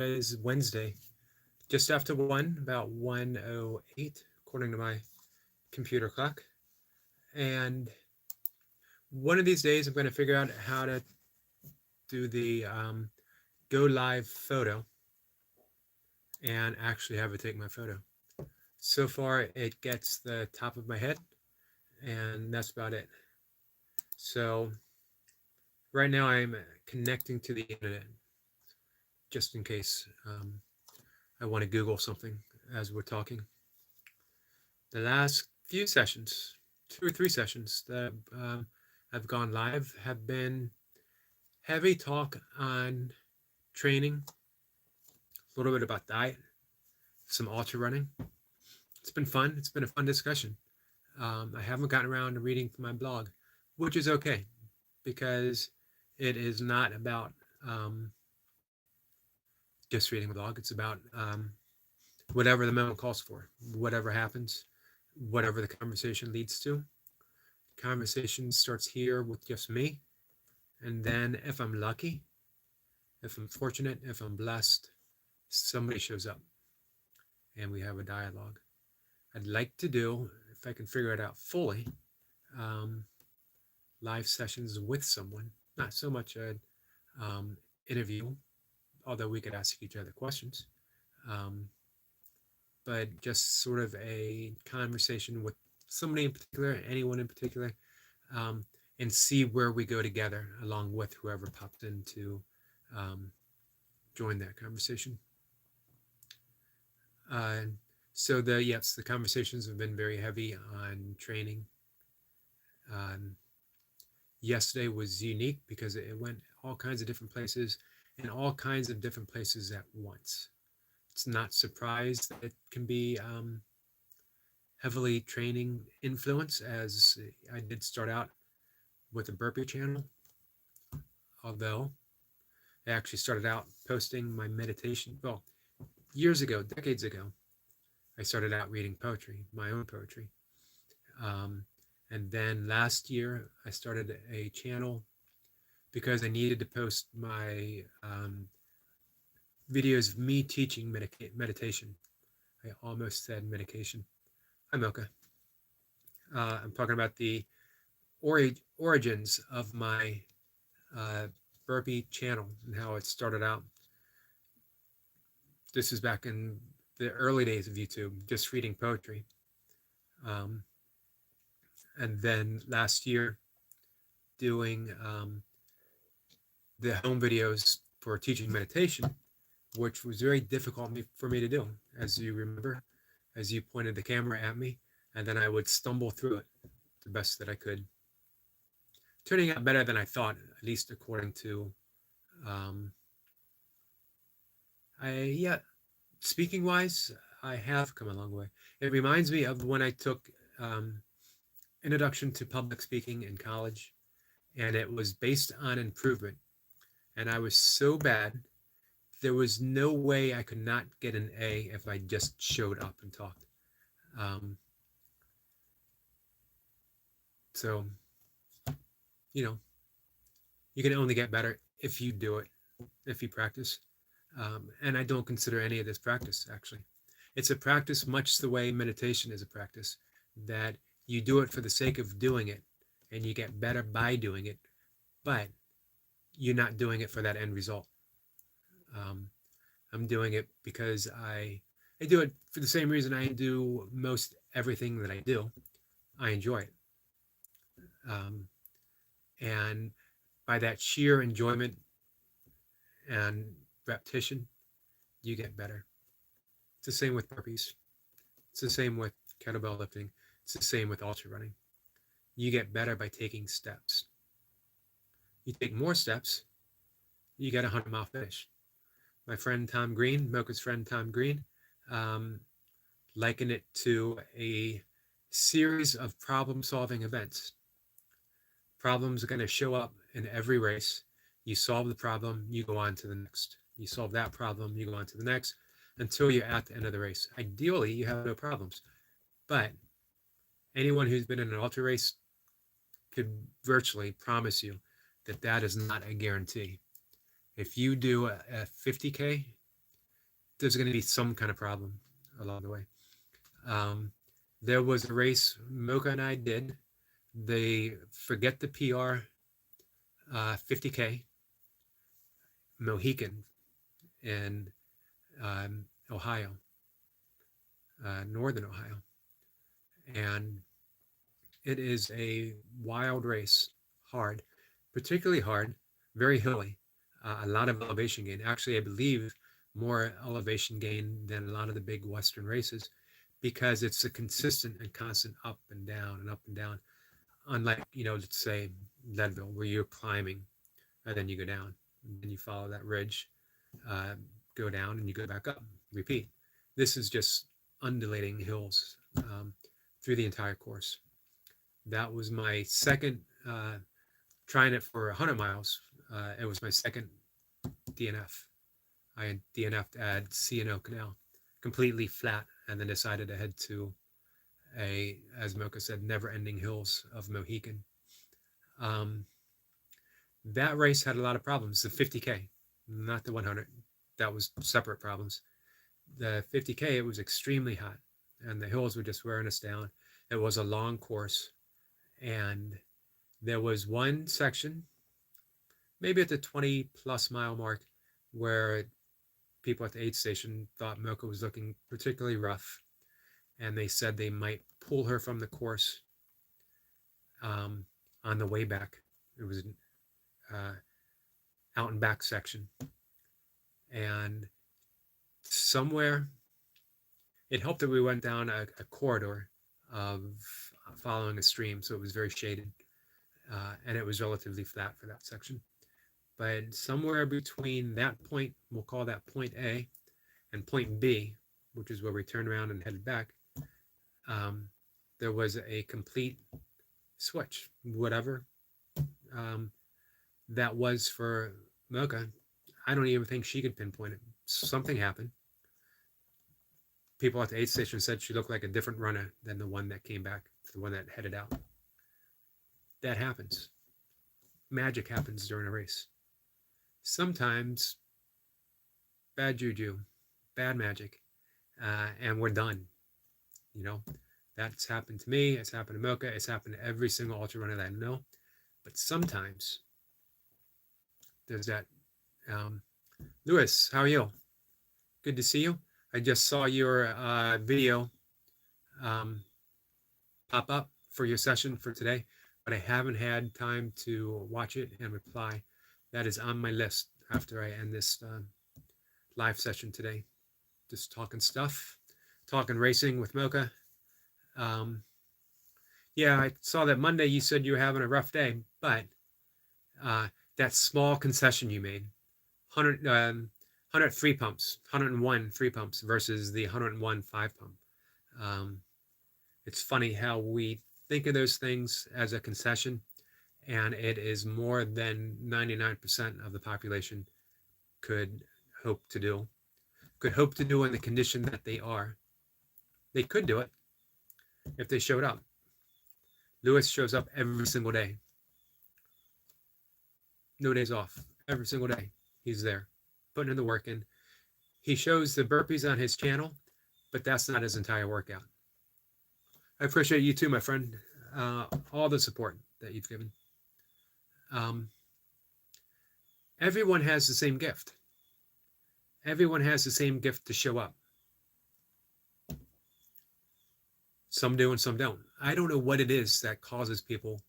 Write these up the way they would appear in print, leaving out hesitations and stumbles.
is Wednesday, just after 1, about 1:08, according to my computer clock. And one of these days, I'm going to figure out how to do the go live photo and actually have it take my photo. So far, it gets the top of my head, and that's about it. So right now, I'm connecting to the internet just in case I want to Google something as we're talking. The last few sessions, 2 or 3 sessions that have gone live, have been heavy talk on training, a little bit about diet, some ultra running. It's been fun. It's been a fun discussion. I haven't gotten around to reading my blog, which is okay because it is not about just reading the blog. It's about whatever the moment calls for, whatever happens, whatever the conversation leads to. Conversation starts here with just me. And then if I'm lucky, if I'm fortunate, if I'm blessed, somebody shows up and we have a dialogue. I'd like to do, if I can figure it out fully, live sessions with someone, not so much an interview, although we could ask each other questions, um, but just sort of a conversation with somebody in particular, anyone in particular, and see where we go together along with whoever pops in to join that conversation. So the conversations have been very heavy on training. Yesterday was unique because it went all kinds of different places and all kinds of different places at once. It's not surprised that it can be heavily training influence, as I did start out with a burpee channel, although I actually started out posting my meditation. Well, years ago, decades ago, I started out reading poetry, my own poetry. And then last year, I started a channel because I needed to post my videos of me teaching meditation. I almost said medication. Hi, Milka. I'm talking about the origins of my burpee channel and how it started out. This is back in the early days of YouTube, just reading poetry. And then last year, doing the home videos for teaching meditation, which was very difficult for me to do, as you remember, as you pointed the camera at me, and then I would stumble through it the best that I could. Turning out better than I thought, at least according to, speaking wise, I have come a long way. It reminds me of when I took Introduction to Public Speaking in college, and it was based on improvement. And I was so bad, there was no way I could not get an A if I just showed up and talked. So, you can only get better if you do it, if you practice. And I don't consider any of this practice, actually. It's a practice much the way meditation is a practice, that you do it for the sake of doing it, and you get better by doing it, but you're not doing it for that end result. I'm doing it because I do it for the same reason I do most everything that I do. I enjoy it. And by that sheer enjoyment and repetition, you get better. It's the same with burpees. It's the same with kettlebell lifting. It's the same with ultra running. You get better by taking steps. You take more steps, you get a 100-mile finish. My friend Tom Green, Mocha's friend Tom Green, likened it to a series of problem-solving events. Problems are going to show up in every race. You solve the problem, you go on to the next. You solve that problem, you go on to the next, until you're at the end of the race. Ideally, you have no problems. But anyone who's been in an ultra race could virtually promise you that that is not a guarantee. If you do a 50K there's going to be some kind of problem along the way. Um, there was a race Mocha and I did. They forget the PR 50K Mohican in Ohio, northern Ohio. And it is a wild race, hard, particularly hard, very hilly, a lot of elevation gain. Actually, I believe more elevation gain than a lot of the big Western races because it's a consistent and constant up and down and up and down. Unlike, let's say Leadville, where you're climbing and then you go down, and then you follow that ridge, uh, go down and you go back up, repeat. This is just undulating hills through the entire course. That was my second trying it for 100 miles. It was my second DNF. I had DNF'd at C&O Canal, completely flat, and then decided to head to as Mocha said, never-ending hills of Mohican. That race had a lot of problems. The 50K, not the 100. That was separate problems. The 50K, it was extremely hot, and the hills were just wearing us down. It was a long course, and there was one section, maybe at the 20-plus mile mark, where people at the aid station thought Mocha was looking particularly rough, and they said they might pull her from the course on the way back. It was an out and back section, and somewhere it helped that we went down a corridor of following a stream, so it was very shaded, and it was relatively flat for that section. But somewhere between that point, we'll call that point A, and point B, which is where we turned around and headed back, there was a complete switch. Whatever that was for Mocha, I don't even think she could pinpoint it. Something happened. People at the aid station said she looked like a different runner than the one that came back, the one that headed out. That happens. Magic happens during a race. Sometimes bad juju, bad magic, and we're done. That's happened to me. It's happened to Mocha. It's happened to every single ultra runner that I know. But sometimes there's that. Lewis, how are you? Good to see you. I just saw your video pop up for your session for today, but I haven't had time to watch it and reply. That is on my list after I end this live session today. Just talking stuff, talking racing with Mocha. Yeah, I saw that Monday you said you were having a rough day, but that small concession you made, 100 3 pumps, 101 3 pumps versus the 101 5 pump. It's funny how we think of those things as a concession, and it is more than 99% of the population could hope to do in the condition that they are. They could do it if they showed up. Lewis shows up every single day. No days off. Every single day. He's there, putting in the work in. He shows the burpees on his channel, but that's not his entire workout. I appreciate you too, my friend. All the support that you've given. Everyone has the same gift. Everyone has the same gift to show up. Some do and some don't. I don't know what it is that causes people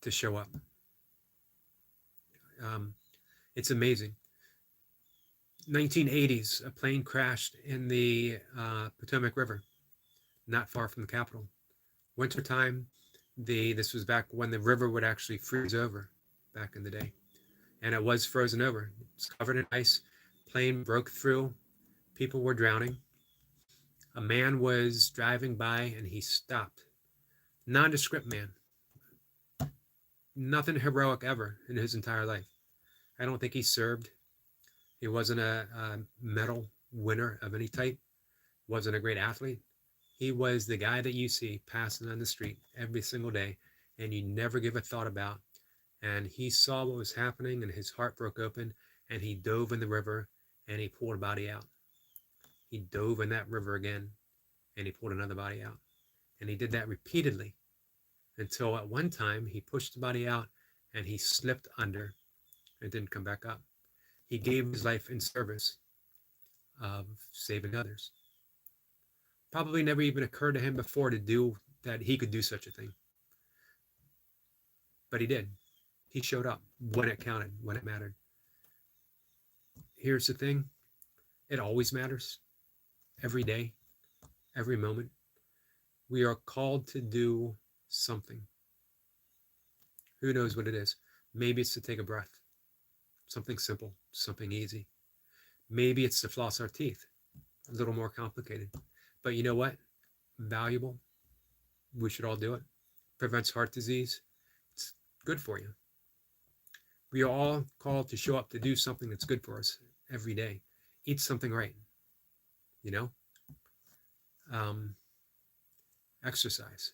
to show up. It's amazing. 1980s, a plane crashed in the Potomac River, not far from the Capitol. Wintertime, this was back when the river would actually freeze over back in the day. And it was frozen over. It's covered in ice. Plane broke through. People were drowning. A man was driving by and he stopped. Nondescript man. Nothing heroic ever in his entire life. I don't think he served. He wasn't a medal winner of any type. Wasn't a great athlete. He was the guy that you see passing on the street every single day and you never give a thought about. And he saw what was happening and his heart broke open and he dove in the river and he pulled a body out. he dove in that river again and he pulled another body out. And he did that repeatedly until at one time he pushed the body out and he slipped under and didn't come back up. He gave his life in service of saving others. Probably never even occurred to him before to do that he could do such a thing. But he did. He showed up when it counted, when it mattered. Here's the thing. It always matters. Every day, every moment. We are called to do something. Who knows what it is? Maybe it's to take a breath. Something simple, something easy. Maybe it's to floss our teeth. A little more complicated. But you know what? Valuable. We should all do it. Prevents heart disease. It's good for you. We are all called to show up to do something that's good for us every day. Eat something right. You know? Exercise.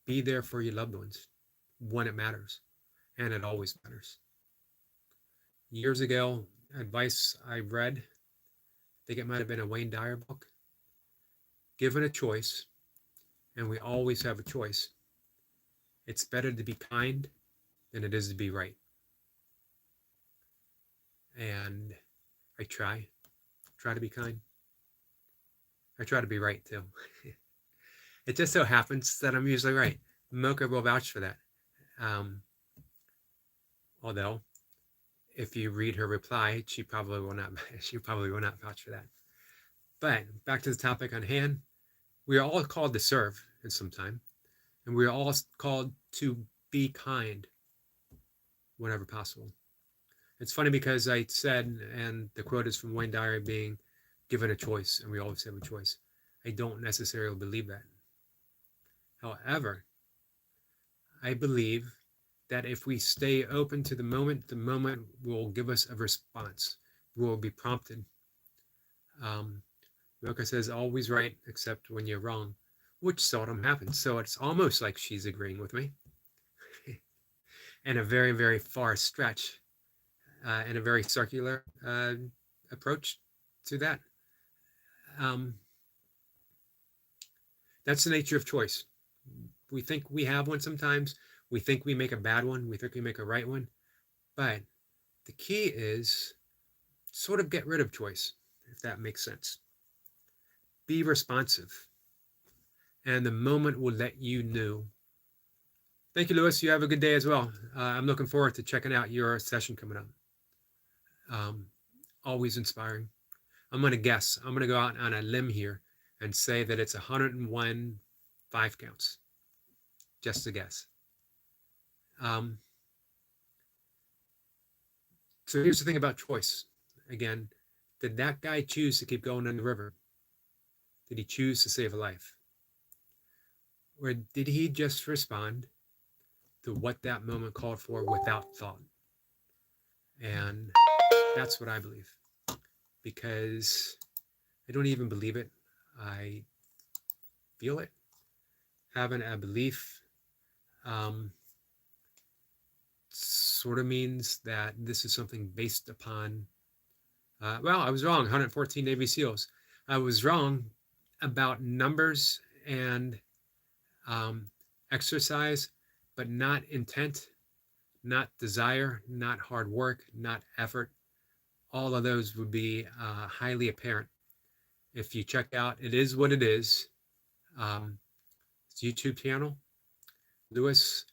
Be there for your loved ones when it matters. And it always matters. Years ago, advice I read, I think it might have been a Wayne Dyer book. Given a choice, and we always have a choice, it's better to be kind than it is to be right. And I try to be kind. I try to be right too. It just so happens that I'm usually right. Mocha will vouch for that. Although, if you read her reply, she probably will not vouch for that. But back to the topic on hand, we are all called to serve in some time, and we are all called to be kind whenever possible. It's funny because I said, and the quote is from Wayne Dyer, being given a choice, and we always have a choice. I don't necessarily believe that. However, I believe that if we stay open to the moment will give us a response. We will be prompted. Mocha says, always right, except when you're wrong, which seldom happens. So it's almost like she's agreeing with me. And a very, very far stretch and a very circular approach to that. That's the nature of choice. We think we have one sometimes. We think we make a bad one. We think we make a right one. But the key is sort of get rid of choice, if that makes sense. Be responsive. And the moment will let you know. Thank you, Lewis. You have a good day as well. I'm looking forward to checking out your session coming up. Always inspiring. I'm going to guess. I'm going to go out on a limb here and say that it's 101 5 counts. Just a guess. So here's the thing about choice. Again, did that guy choose to keep going in the river? Did he choose to save a life? Or did he just respond to what that moment called for without thought? And that's what I believe. Because I don't even believe it. I feel it. Having a belief sort of means that this is something based upon, well, I was wrong, 114 Navy SEALs. I was wrong about numbers and exercise, but not intent, not desire, not hard work, not effort. All of those would be highly apparent. If you check out It Is What It Is, his YouTube channel, Lewis,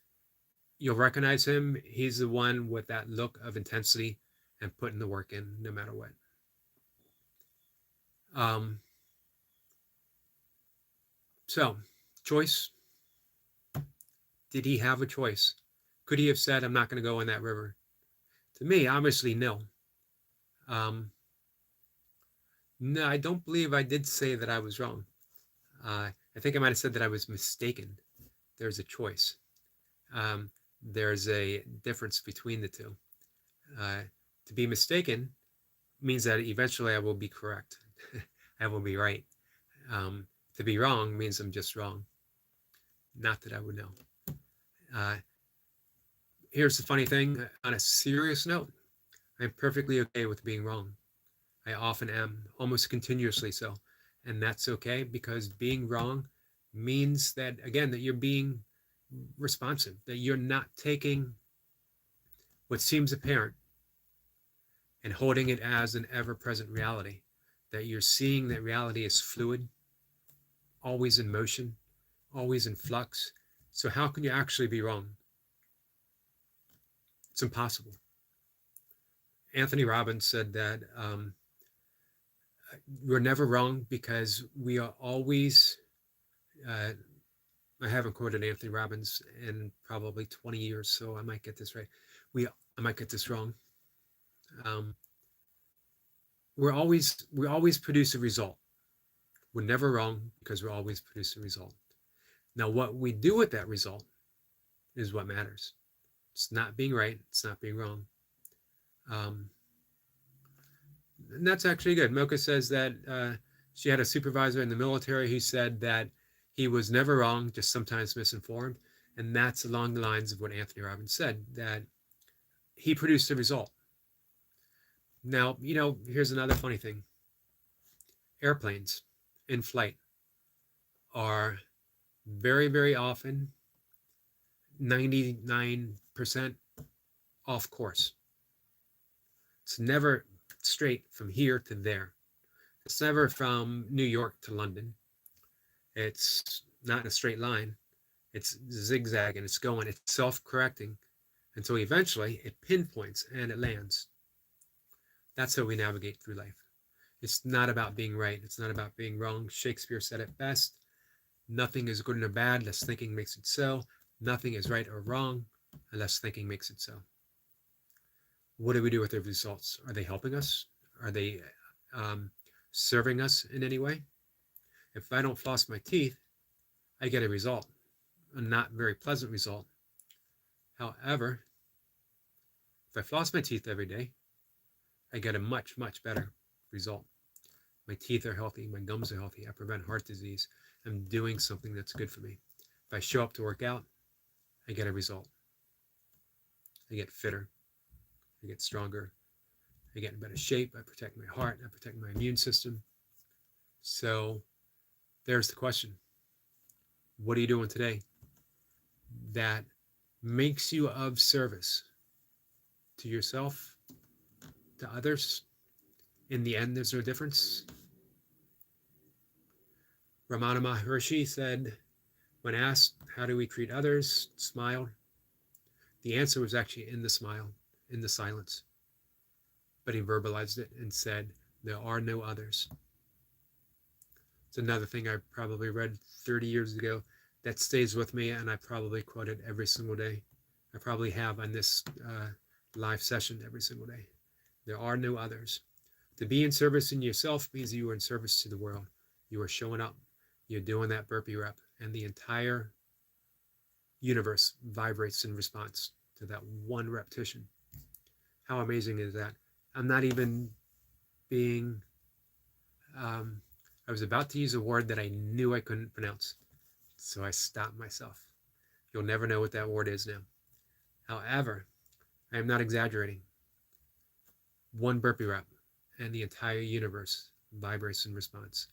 you'll recognize him. He's the one with that look of intensity and putting the work in no matter what. So, choice. Did he have a choice? Could he have said, I'm not going to go in that river? To me, obviously, no. No, I don't believe I did say that I was wrong. I think I might have said that I was mistaken. There's a choice. There's a difference between the two. To be mistaken means that eventually I will be correct. I will be right. To be wrong means I'm just wrong. Not that I would know. Here's the funny thing. On a serious note, I'm perfectly okay with being wrong. I often am, almost continuously so. And that's okay, because being wrong means that, again, that you're being responsive, that you're not taking what seems apparent and holding it as an ever present reality, that you're seeing that reality is fluid, always in motion, always in flux. So, how can you actually be wrong? It's impossible. Anthony Robbins said that we're never wrong because we are always, uh, I haven't quoted Anthony Robbins in probably 20 years, so I might get this right. I might get this wrong. Um, we always produce a result. We're never wrong because we always produce a result. Now, what we do with that result is what matters. It's not being right. It's not being wrong. Um, and that's actually good. Mocha says that she had a supervisor in the military who said that he was never wrong, just sometimes misinformed. And that's along the lines of what Anthony Robbins said, that he produced a result. Now, here's another funny thing. Airplanes in flight are very, very often 99% off course. It's never straight from here to there. It's never from New York to London. It's not in a straight line. It's zigzagging. It's going. It's self-correcting until eventually it pinpoints and it lands. That's how we navigate through life. It's not about being right. It's not about being wrong. Shakespeare said it best. Nothing is good nor bad unless thinking makes it so. Nothing is right or wrong unless thinking makes it so. What do we do with the results? Are they helping us? Are they serving us in any way? If I don't floss my teeth, I get a result, a not very pleasant result. However, if I floss my teeth every day, I get a much, much better result. My teeth are healthy, my gums are healthy, I prevent heart disease, I'm doing something that's good for me. If I show up to work out, I get a result. I get fitter, I get stronger, I get in better shape, I protect my heart, I protect my immune system. So there's the question. What are you doing today that makes you of service to yourself, to others? In the end, there's no difference. Ramana Maharshi said, when asked, how do we treat others, smiled. The answer was actually in the smile, in the silence. But he verbalized it and said, there are no others. It's another thing I probably read 30 years ago that stays with me, and I probably quote it every single day. I probably have on this live session every single day. There are no others. To be in service in yourself means you are in service to the world. You are showing up. You're doing that burpee rep, and the entire universe vibrates in response to that one repetition. How amazing is that? I'm not even being... I was about to use a word that I knew I couldn't pronounce, so I stopped myself. You'll never know what that word is now. However, I am not exaggerating. One burpee rep, and the entire universe vibrates in response.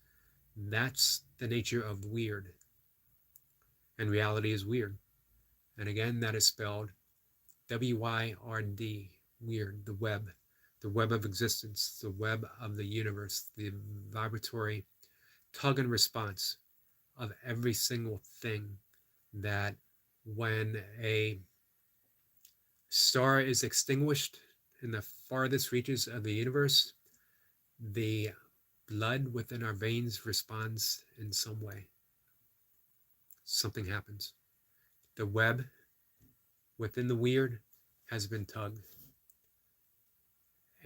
That's the nature of weird. And reality is weird. And again, that is spelled W-Y-R-D, weird, the web of existence, the web of the universe, the vibratory tug and response of every single thing, that when a star is extinguished in the farthest reaches of the universe, the blood within our veins responds in some way. Something happens. The web within the weird has been tugged,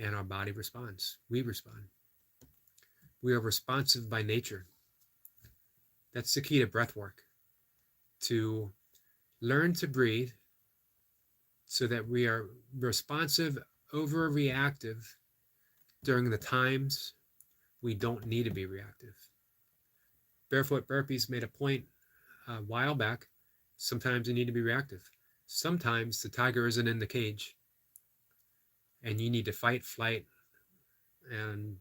and our body responds. We respond. We are responsive by nature. That's the key to breath work. To learn to breathe so that we are responsive over reactive during the times we don't need to be reactive. Barefoot Burpees made a point a while back. Sometimes you need to be reactive. Sometimes the tiger isn't in the cage, and you need to fight, flight, and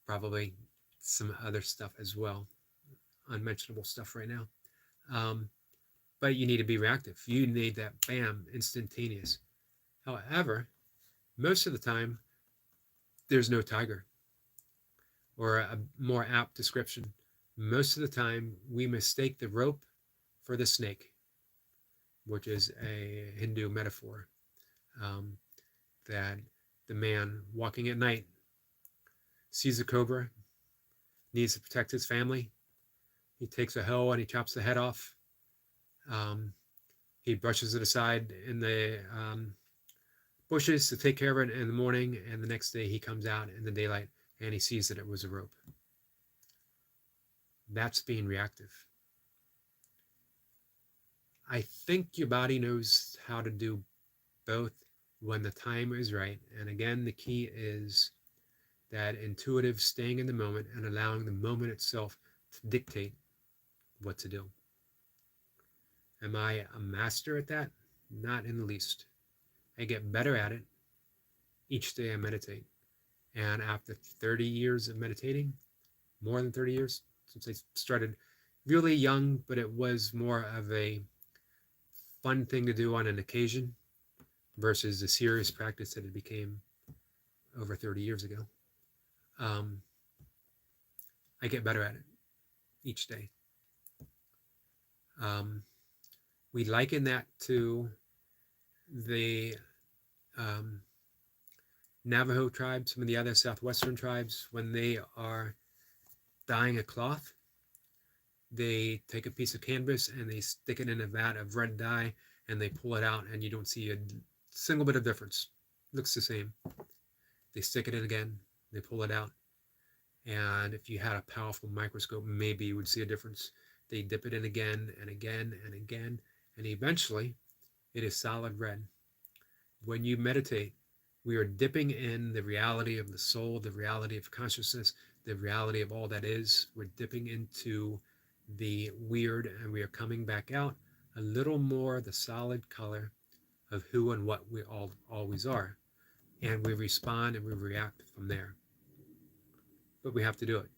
probably some other stuff as well, unmentionable stuff right now. Um, but you need to be reactive. You need that bam, instantaneous. However, most of the time, there's no tiger, or a more apt description. Most of the time, we mistake the rope for the snake, which is a Hindu metaphor, um, that the man walking at night sees a cobra, needs to protect his family. He takes a hoe and he chops the head off. Um, he brushes it aside in the bushes to take care of it in the morning, and the next day he comes out in the daylight and he sees that it was a rope. That's being reactive. I think your body knows how to do both when the time is right. And again, the key is that intuitive staying in the moment and allowing the moment itself to dictate what to do. Am I a master at that? Not in the least. I get better at it each day I meditate. And after 30 years of meditating, more than 30 years, since I started really young, but it was more of a fun thing to do on an occasion versus a serious practice that it became over 30 years ago. I get better at it each day. We liken that to the Navajo tribe, some of the other southwestern tribes. When they are dyeing a cloth, they take a piece of canvas and they stick it in a vat of red dye and they pull it out, and you don't see a single bit of difference. It looks the same. They stick it in again, they pull it out, and if you had a powerful microscope, maybe you would see a difference. They dip it in again and again and again, and eventually it is solid red. When you meditate, we are dipping in the reality of the soul, the reality of consciousness, the reality of all that is. We're dipping into the weird, and we are coming back out a little more the solid color of who and what we all always are. And we respond and we react from there. But we have to do it.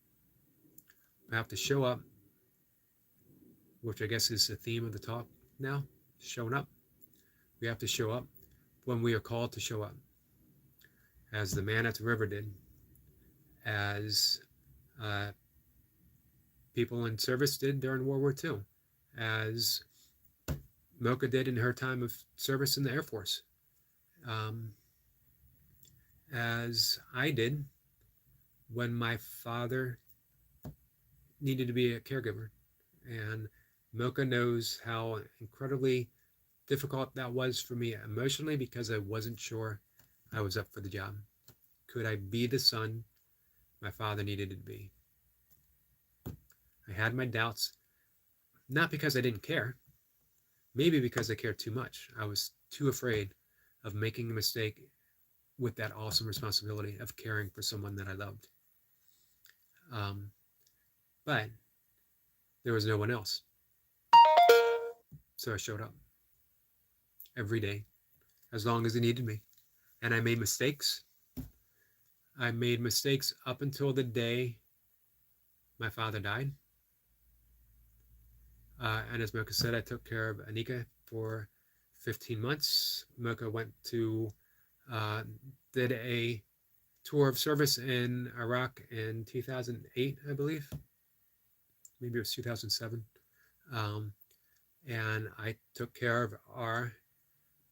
We have to show up, which I guess is the theme of the talk now, showing up. We have to show up when we are called to show up, as the man at the river did, as people in service did during World War II, as Mocha did in her time of service in the Air Force, as I did when my father needed to be a caregiver. And Mocha knows how incredibly difficult that was for me emotionally, because I wasn't sure I was up for the job. Could I be the son my father needed to be? I had my doubts, not because I didn't care, maybe because I cared too much. I was too afraid of making a mistake with that awesome responsibility of caring for someone that I loved. But there was no one else. So I showed up every day, as long as he needed me. And I made mistakes. I made mistakes up until the day my father died. And as Mocha said, I took care of Anika for 15 months. Mocha went to, did a tour of service in Iraq in 2008, I believe. Maybe it was 2007. And I took care of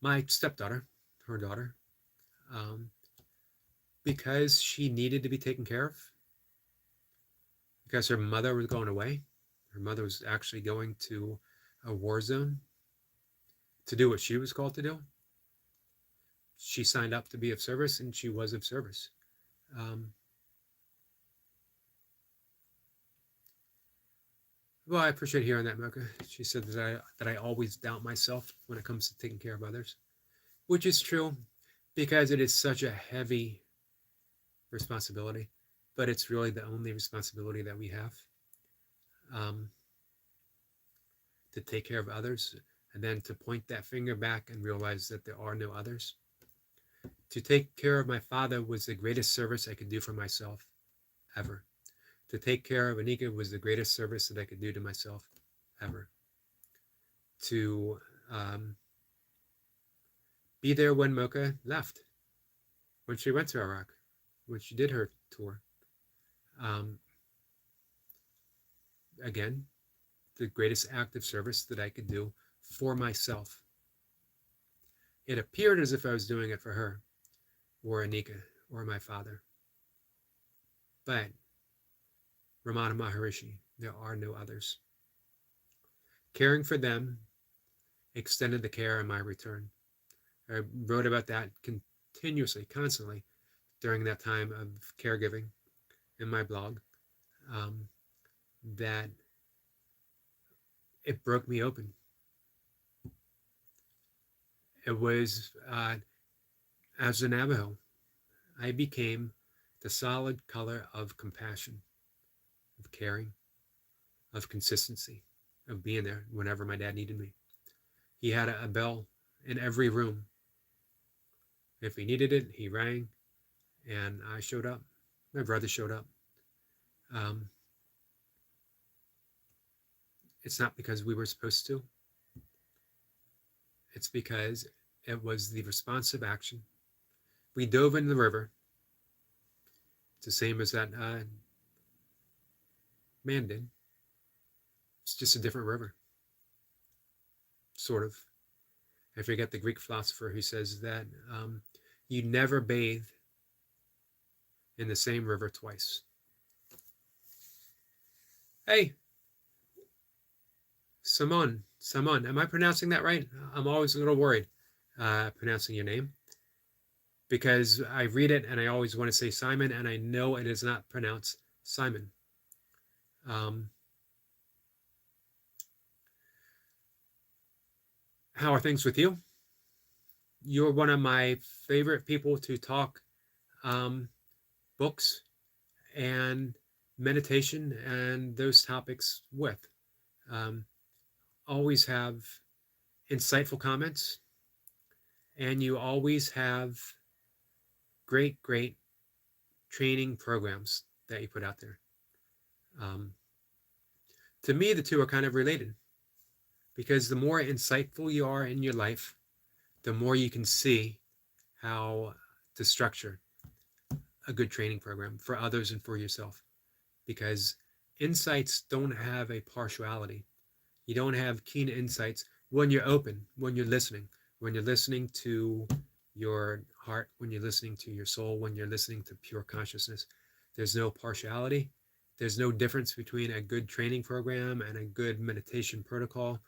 my stepdaughter, her daughter, because she needed to be taken care of, because her mother was going away. Her mother was actually going to a war zone to do what she was called to do. She signed up to be of service, and she was of service. Well, I appreciate hearing that, Mocha. She said that I always doubt myself when it comes to taking care of others, which is true, because it is such a heavy responsibility, but it's really the only responsibility that we have, to take care of others, and then to point that finger back and realize that there are no others. To take care of my father was the greatest service I could do for myself ever. To take care of Anika was the greatest service that I could do to myself ever. To be there when Mocha left, when she went to Iraq, when she did her tour. Again, the greatest act of service that I could do for myself. It appeared as if I was doing it for her, or Anika, or my father. But Ramana Maharishi, there are no others. Caring for them extended the care in my return. I wrote about that continuously, constantly, during that time of caregiving in my blog, that it broke me open. It was, as a Navajo, I became the solid color of compassion, of caring, of consistency, of being there whenever my dad needed me. He had a bell in every room. If he needed it, he rang, and I showed up. My brother showed up. It's not because we were supposed to. It's because it was the responsive action. We dove in the river. It's the same as that man did. It's just a different river. Sort of. I forget the Greek philosopher who says that you never bathe in the same river twice. Hey, Simon, am I pronouncing that right? I'm always a little worried pronouncing your name, because I read it and I always want to say Simon, and I know it is not pronounced Simon. How are things with you? You're one of my favorite people to talk books and meditation and those topics with. Always have insightful comments, and you always have great training programs that you put out there. To me, the two are kind of related, because the more insightful you are in your life, the more you can see how to structure a good training program for others and for yourself. Because insights don't have a partiality. You don't have keen insights when you're open, when you're listening to your heart, when you're listening to your soul, when you're listening to pure consciousness. There's no partiality. There's no difference between a good training program and a good meditation protocol.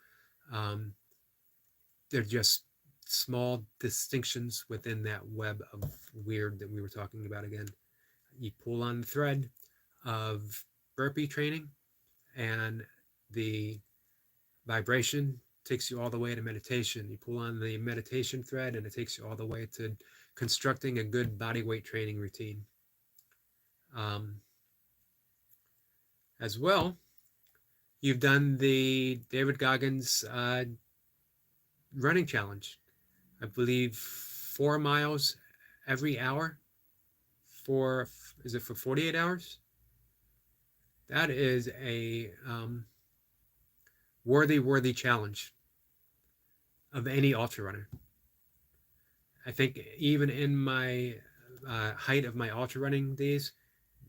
They're just small distinctions within that web of weird that we were talking about again. You pull on the thread of burpee training, and the vibration takes you all the way to meditation. You pull on the meditation thread, and it takes you all the way to constructing a good body weight training routine. As well, you've done the David Goggins running challenge. I believe 4 miles every hour for 48 hours? That is a worthy challenge of any ultra runner. I think even in my height of my ultra running days,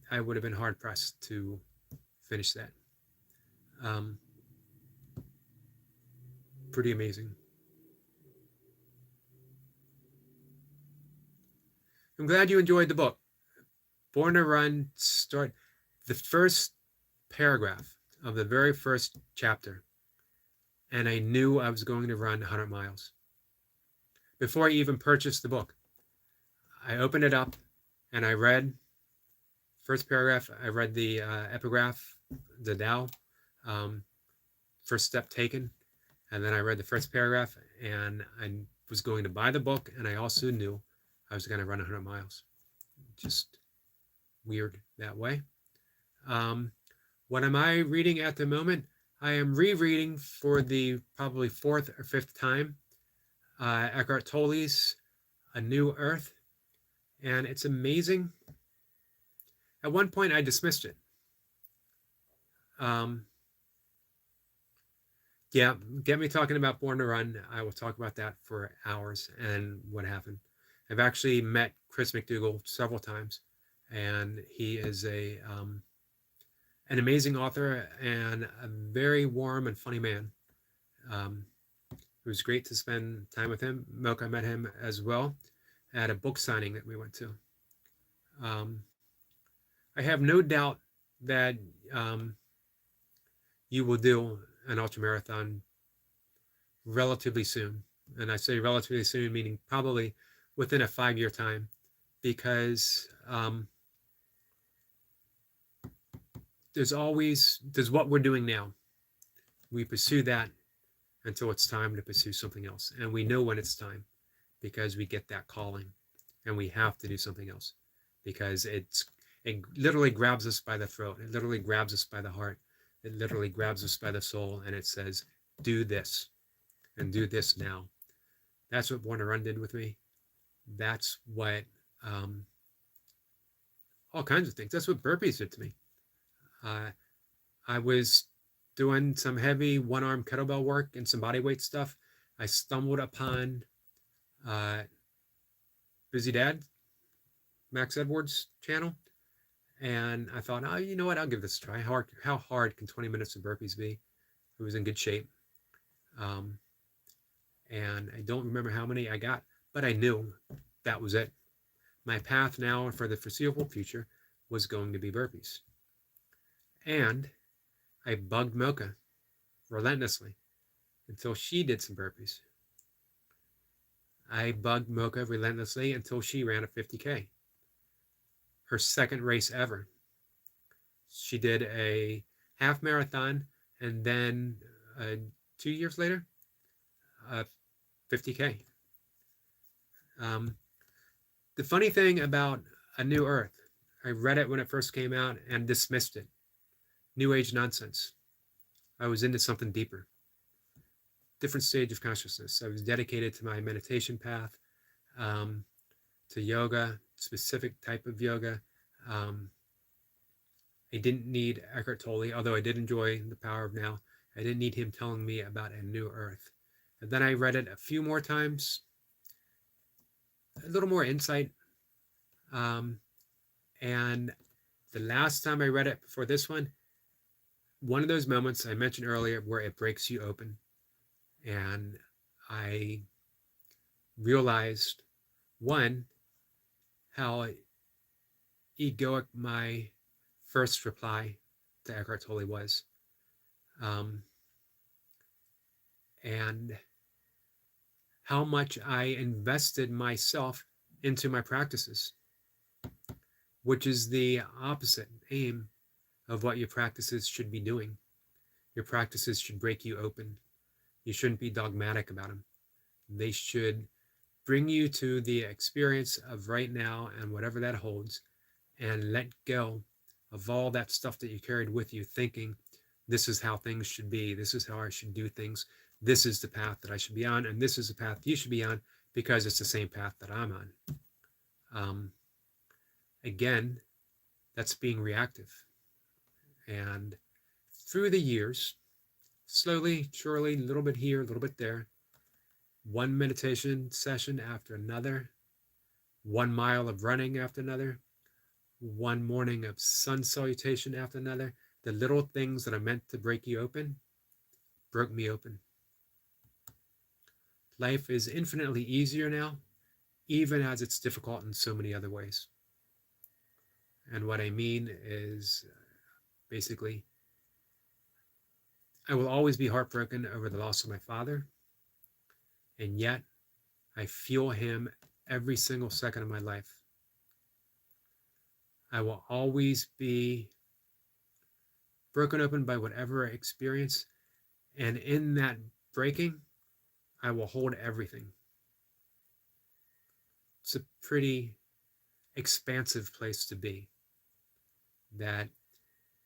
I would have been hard pressed to finish that. Pretty amazing. I'm glad you enjoyed the book. Born to Run, start the first paragraph of the very first chapter, and I knew I was going to run 100 miles. Before I even purchased the book, I opened it up and I read first paragraph. I read the epigraph, the Tao, first step taken, and then I read the first paragraph, and I was going to buy the book, and I also knew I was going to run 100 miles. Just weird that way. What am I reading at the moment? I am rereading for the probably 4th or 5th time Eckhart Tolle's A New Earth, and it's amazing At one point, I dismissed it. Yeah, get me talking about Born to Run. I will talk about that for hours and what happened. I've actually met Chris McDougall several times, and he is an amazing author and a very warm and funny man. It was great to spend time with him. Mocha met him as well at a book signing that we went to. Um, I have no doubt that you will do an ultra marathon relatively soon. And I say relatively soon, meaning probably within a 5-year time, because there's what we're doing now. We pursue that until it's time to pursue something else. And we know when it's time because we get that calling and we have to do something else because it literally grabs us by the throat. It literally grabs us by the heart. It literally grabs us by the soul and it says, do this and do this now. That's what Born to Run did with me. That's what all kinds of things. That's what burpees did to me. I was doing some heavy one-arm kettlebell work and some body weight stuff. I stumbled upon Busy Dad, Max Edwards' channel, and I thought, oh, you know what? I'll give this a try. How hard can 20 minutes of burpees be? I was in good shape. And I don't remember how many I got, but I knew that was it. My path now for the foreseeable future was going to be burpees. And I bugged Mocha relentlessly until she did some burpees. I bugged Mocha relentlessly until she ran a 50K. Her second race ever. She did a half marathon and then 2 years later, 50K. The funny thing about A New Earth, I read it when it first came out and dismissed it. New Age nonsense. I was into something deeper. Different stage of consciousness. I was dedicated to my meditation path, to yoga, specific type of yoga. I didn't need Eckhart Tolle, although I did enjoy The Power of Now. I didn't need him telling me about A New Earth. And then I read it a few more times, a little more insight. And the last time I read it before this one of those moments I mentioned earlier where it breaks you open. And I realized, one, how egoic my first reply to Eckhart Tolle was. And how much I invested myself into my practices, which is the opposite aim of what your practices should be doing. Your practices should break you open. You shouldn't be dogmatic about them. They should bring you to the experience of right now and whatever that holds, and let go of all that stuff that you carried with you, thinking this is how things should be. This is how I should do things. This is the path that I should be on, and this is the path you should be on because it's the same path that I'm on. Again, that's being reactive. And through the years, slowly, surely, a little bit here, a little bit there, one meditation session after another, 1 mile of running after another, one morning of sun salutation after another, the little things that are meant to break you open broke me open. Life is infinitely easier now, even as it's difficult in so many other ways. And what I mean is basically, I will always be heartbroken over the loss of my father, and yet I feel him every single second of my life. I will always be broken open by whatever experience, and in that breaking, I will hold everything. It's a pretty expansive place to be, that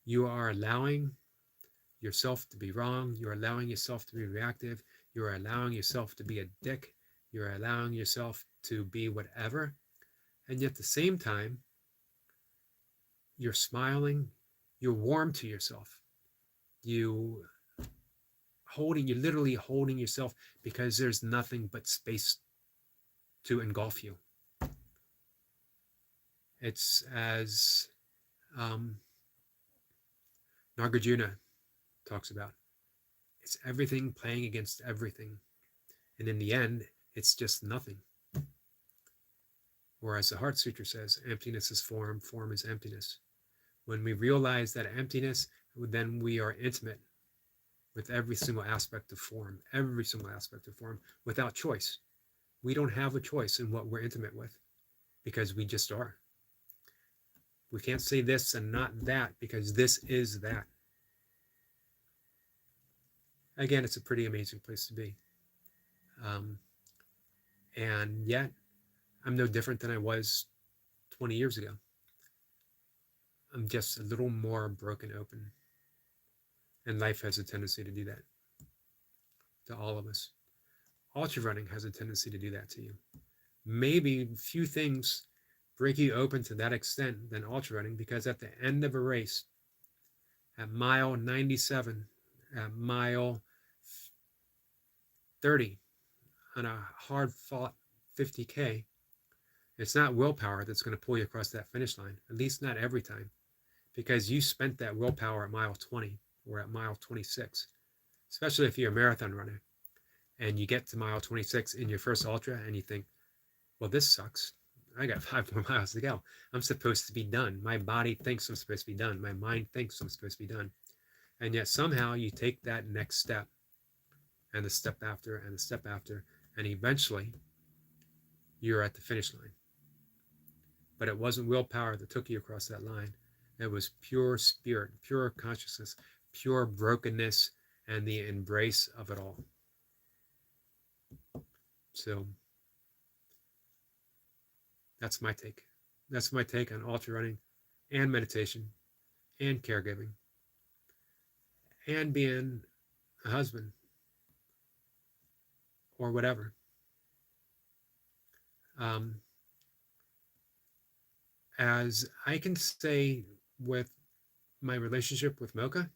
you are allowing yourself to be wrong, you're allowing yourself to be reactive, you're allowing yourself to be a dick, you're allowing yourself to be whatever, and yet at the same time, you're smiling, you're warm to yourself. You're literally holding yourself because there's nothing but space to engulf you. It's as Nagarjuna talks about. It's everything playing against everything. And in the end, it's just nothing. Or as the Heart Sutra says, emptiness is form, form is emptiness. When we realize that emptiness, then we are intimate with every single aspect of form, without choice. We don't have a choice in what we're intimate with because we just are. We can't say this and not that because this is that. Again, it's a pretty amazing place to be. And yet, I'm no different than I was 20 years ago. I'm just a little more broken open. And life has a tendency to do that to all of us. Ultra running has a tendency to do that to you. Maybe few things break you open to that extent than ultra running, because at the end of a race, at mile 97, at mile 30, on a hard fought 50K, it's not willpower that's going to pull you across that finish line, at least not every time, because you spent that willpower at mile 20 or at mile 26, especially if you're a marathon runner and you get to mile 26 in your first ultra and you think, well, this sucks. I got 5 more miles to go. I'm supposed to be done. My body thinks I'm supposed to be done. My mind thinks I'm supposed to be done. And yet somehow you take that next step and the step after and the step after, and eventually you're at the finish line. But it wasn't willpower that took you across that line. It was pure spirit, pure consciousness, pure brokenness, and the embrace of it all. So that's my take. That's my take on ultra running and meditation and caregiving and being a husband or whatever. As I can say with my relationship with Mocha,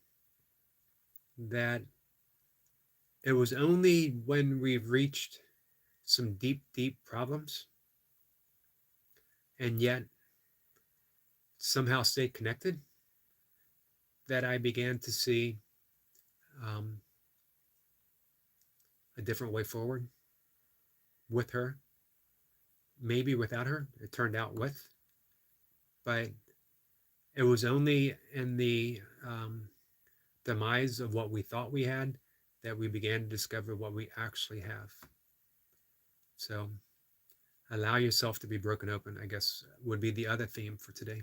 that it was only when we've reached some deep, deep problems and yet somehow stayed connected that I began to see a different way forward with her. Maybe without her, it turned out with. But it was only in the demise of what we thought we had that we began to discover what we actually have. So allow yourself to be broken open, I guess, would be the other theme for today.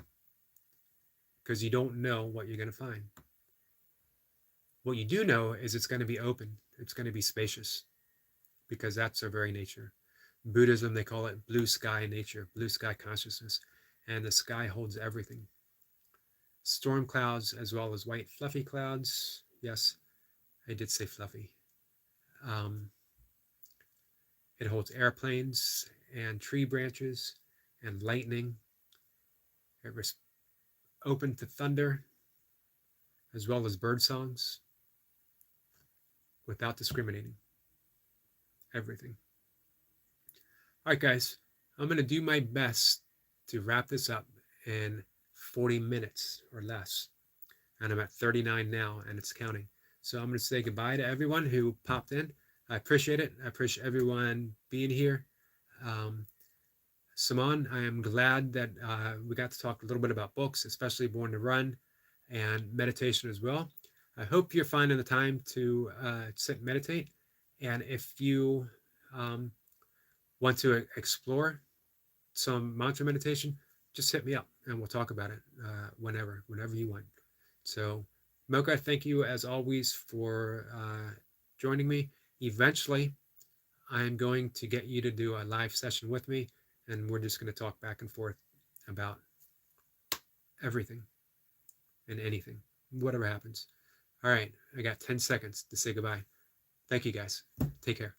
Because you don't know what you're going to find. What you do know is it's going to be open. It's going to be spacious. Because that's our very nature. In Buddhism, they call it blue sky nature, blue sky consciousness. And the sky holds everything. Storm clouds as well as white fluffy clouds. Yes, I did say fluffy. It holds airplanes and tree branches and lightning. It was open to thunder as well as bird songs without discriminating. Everything. All right, guys, I'm going to do my best to wrap this up in 40 minutes or less. And I'm at 39 now, and it's counting. So I'm going to say goodbye to everyone who popped in. I appreciate it. I appreciate everyone being here. Simone, I am glad that we got to talk a little bit about books, especially Born to Run and meditation as well. I hope you're finding the time to sit and meditate. And if you want to explore some mantra meditation, just hit me up and we'll talk about it whenever you want. So, Mocha, thank you as always for joining me. Eventually, I'm going to get you to do a live session with me, and we're just going to talk back and forth about everything and anything, whatever happens. All right, I got 10 seconds to say goodbye. Thank you, guys. Take care.